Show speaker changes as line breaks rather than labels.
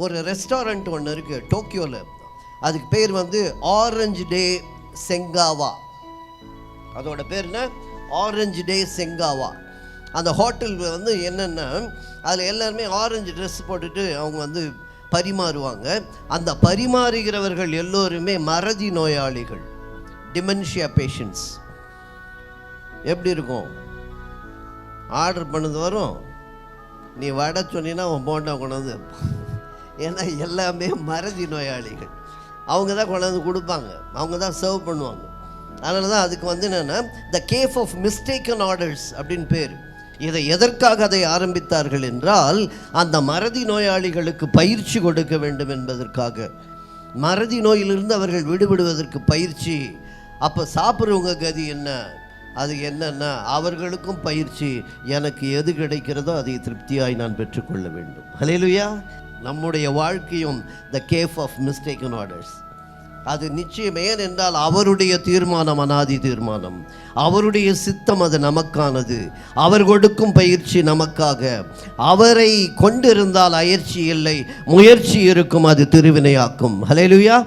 ஒரு ரெஸ்டாரண்ட் ஒன்று இருக்குது டோக்கியோவில். அதுக்கு பேர் வந்து ஆரஞ்சு டே செங்காவா. அதோட பேர் என்ன? ஆரஞ்சு டே செங்காவா. அந்த ஹோட்டல் வந்து என்னென்னா, அதில் எல்லாருமே ஆரஞ்சு ட்ரெஸ் போட்டுட்டு அவங்க வந்து பரிமாறுவாங்க. அந்த பரிமாறுகிறவர்கள் எல்லோருமே மறதி நோயாளிகள், டிமென்ஷியா பேஷண்ட்ஸ். எப்படி இருக்கும்? ஆர்டர் பண்ணது வரும், நீ வடை சொன்னீங்கன்னா அவன் போண்டா கொண்டாந்து. ஏன்னா எல்லாமே மறதி நோயாளிகள். அவங்க தான் கொண்டாந்து கொடுப்பாங்க, அவங்க தான் சர்வ் பண்ணுவாங்க. அதனால தான் அதுக்கு வந்து என்னென்னா த கேஃப் ஆஃப் மிஸ்டேக்கன் ஆர்டர்ஸ் அப்படின்னு பேர். இதை எதற்காக அதை ஆரம்பித்தார்கள் என்றால், அந்த மறதி நோயாளிகளுக்கு பயிற்சி கொடுக்க வேண்டும் என்பதற்காக. மறதி நோயிலிருந்து அவர்கள் விடுபடுவதற்கு பயிற்சி. அப்போ சாப்பிட்றவங்க கதி என்ன? அது என்னன்னா, அவர்களுக்கும் பயிற்சி. எனக்கு எது கிடைக்கிறதோ அதை திருப்தியாய் நான் பெற்றுக்கொள்ள வேண்டும். ஹல்லேலூயா. நம்முடைய வாழ்க்கையும் த கேஃப் ஆஃப் மிஸ்டேக்கன் ஆர்டர்ஸ். அது நிச்சயம். ஏனென்றால் அவருடைய தீர்மானம் அனாதி தீர்மானம், அவருடைய சித்தம் அது நமக்கானது. அவர் கொடுக்கும் பயிற்சி நமக்காக. அவரை கொண்டிருந்தால் அயற்சி இல்லை, முயற்சி இருக்கும், அது திருவினையாக்கும். ஹல்லேலூயா.